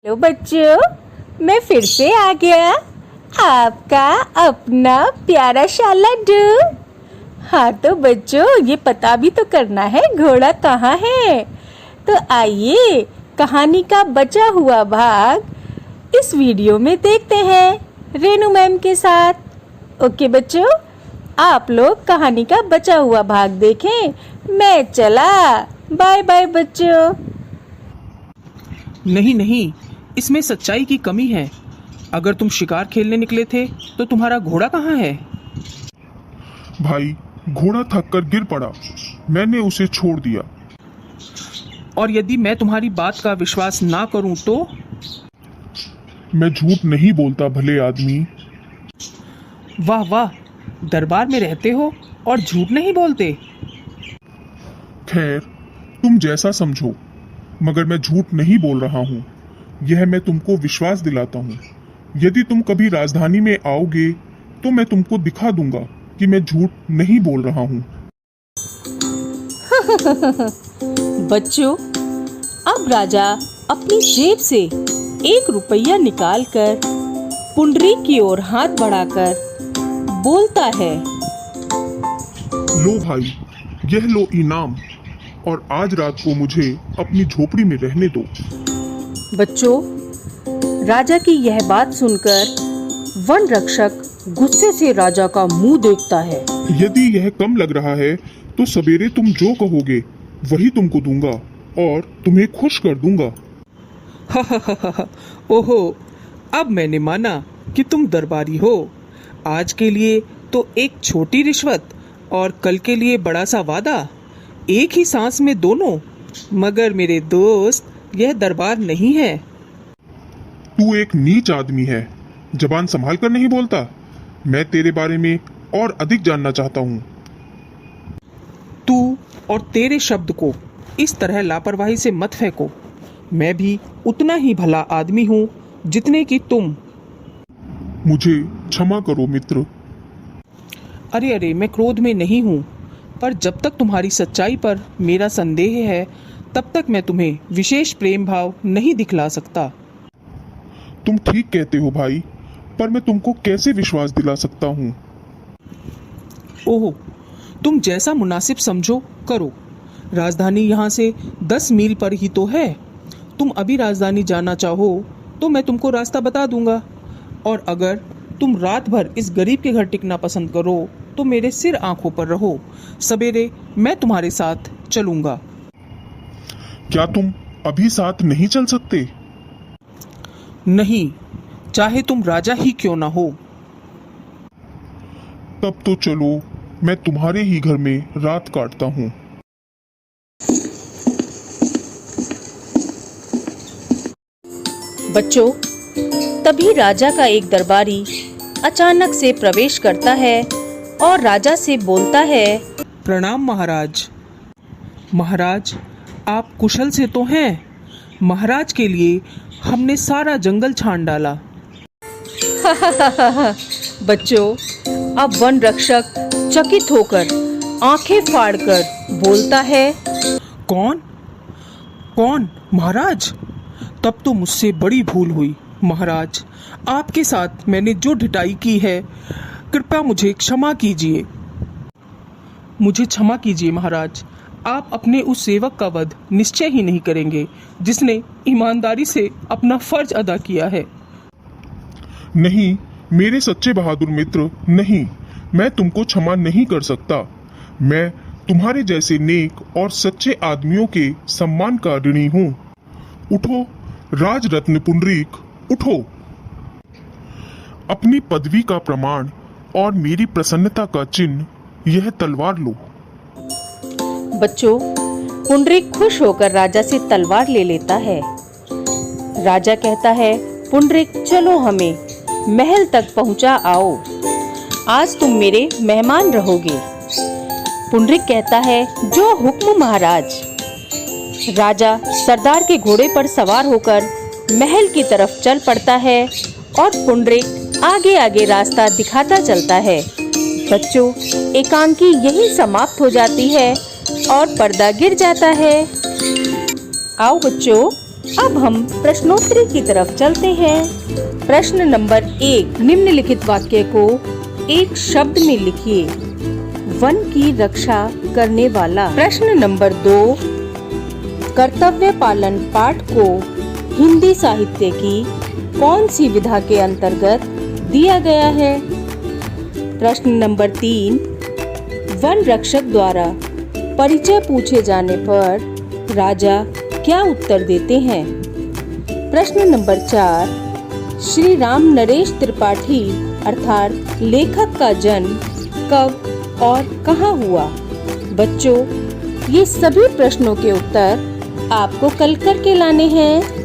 Hello बच्चों, मैं फिर से आ गया, आपका अपना प्यारा सा लड्डू। हाँ तो बच्चों, ये पता भी तो करना है घोड़ा कहाँ है। तो आइए कहानी का बचा हुआ भाग इस वीडियो में देखते हैं रेनू मैम के साथ। ओके बच्चों, आप लोग कहानी का बचा हुआ भाग देखें। मैं चला, बाय बाय बच्चों। नहीं नहीं, इसमें सच्चाई की कमी है। अगर तुम शिकार खेलने निकले थे तो तुम्हारा घोड़ा कहाँ है? भाई, घोड़ा थक कर गिर पड़ा, मैंने उसे छोड़ दिया। और यदि मैं तुम्हारी बात का विश्वास ना करूं तो? मैं झूठ नहीं बोलता भले आदमी। वाह वाह, दरबार में रहते हो और झूठ नहीं बोलते। खैर, तुम जैसा समझो, मगर मैं झूठ नहीं बोल रहा हूँ। यह मैं तुमको विश्वास दिलाता हूँ। यदि तुम कभी राजधानी में आओगे तो मैं तुमको दिखा दूंगा कि मैं झूठ नहीं बोल रहा हूँ। बच्चों, अब राजा अपनी जेब से 1 रुपया निकालकर पुंडरीक की ओर हाथ बढ़ाकर बोलता है, लो भाई, यह लो इनाम, और आज रात को मुझे अपनी झोपड़ी में रहने दो। बच्चों, राजा की यह बात सुनकर वन रक्षक गुस्से से राजा का मुंह देखता है। यदि यह कम लग रहा है तो सवेरे तुम जो कहोगे वही तुमको दूंगा और तुम्हें खुश कर दूंगा। ओहो, अब मैंने माना कि तुम दरबारी हो। आज के लिए तो एक छोटी रिश्वत और कल के लिए बड़ा सा वादा, एक ही सांस में दोनों। मगर मेरे दोस्त, यह दरबार नहीं है। तू एक नीच आदमी है, जबान संभाल कर नहीं बोलता। मैं तेरे बारे में और अधिक जानना चाहता हूँ। तू और तेरे शब्द को इस तरह लापरवाही से मत फेंको। मैं भी उतना ही भला आदमी हूँ जितने कि तुम। मुझे क्षमा करो मित्र। अरे अरे, मैं क्रोध में नहीं हूँ, पर जब तक तुम्हारी सच्चाई पर मेरा संदेह है तब तक मैं तुम्हें विशेष प्रेम भाव नहीं दिखला सकता। तुम ठीक कहते हो भाई, पर मैं तुमको कैसे विश्वास दिला सकता हूँ? ओह, तुम जैसा मुनासिब समझो करो। राजधानी यहाँ से 10 मील पर ही तो है। तुम अभी राजधानी जाना चाहो तो मैं तुमको रास्ता बता दूंगा। और अगर तुम रात भर इस गरीब के घर टिकना पसंद करो तो मेरे सिर आंखों पर रहो। सवेरे मैं तुम्हारे साथ चलूंगा। क्या तुम अभी साथ नहीं चल सकते? नहीं, चाहे तुम राजा ही क्यों ना हो। तब तो चलो, मैं तुम्हारे ही घर में रात काटता हूँ। बच्चों, तभी राजा का एक दरबारी अचानक से प्रवेश करता है और राजा से बोलता है, प्रणाम महाराज। महाराज, आप कुशल से तो हैं? महाराज के लिए हमने सारा जंगल छान डाला। बच्चों, अब वन रक्षक चकित होकर आंखें फाड़कर बोलता है, कौन कौन महाराज? तब तो मुझसे बड़ी भूल हुई। महाराज, आपके साथ मैंने जो ढिठाई की है, कृपया मुझे क्षमा कीजिए। मुझे क्षमा कीजिए महाराज। आप अपने उस सेवक का वध निश्चय ही नहीं करेंगे जिसने ईमानदारी से अपना फर्ज अदा किया है। नहीं मेरे सच्चे बहादुर मित्र, नहीं, मैं तुमको क्षमा नहीं कर सकता। मैं तुम्हारे जैसे नेक और सच्चे आदमियों के सम्मान का ऋणी हूँ। उठो राजरत्न पुंडरीक, उठो। अपनी पदवी का प्रमाण और मेरी प्रसन्नता का चिन्ह, यह तलवार लो। बच्चों, पुंडरीक खुश होकर राजा से तलवार ले लेता है। राजा कहता है, पुंडरीक चलो, हमें महल तक पहुंचा आओ। आज तुम मेरे मेहमान रहोगे। पुंडरीक कहता है, जो हुक्म महाराज। राजा सरदार के घोड़े पर सवार होकर महल की तरफ चल पड़ता है और पुंडरीक आगे आगे रास्ता दिखाता चलता है। बच्चों, एकांकी यही समाप्त हो जाती है और पर्दा गिर जाता है। आओ बच्चों, अब हम प्रश्नोत्तरी की तरफ चलते हैं। प्रश्न नंबर 1, निम्नलिखित वाक्य को एक शब्द में लिखिए। वन की रक्षा करने वाला। प्रश्न नंबर 2, कर्तव्य पालन पाठ को हिंदी साहित्य की कौन सी विधा के अंतर्गत दिया गया है? प्रश्न नंबर 3, वन रक्षक द्वारा परिचय पूछे जाने पर राजा क्या उत्तर देते हैं? प्रश्न नंबर 4, श्री राम नरेश त्रिपाठी अर्थात लेखक का जन्म कब और कहाँ हुआ? बच्चों, ये सभी प्रश्नों के उत्तर आपको कल करके लाने हैं।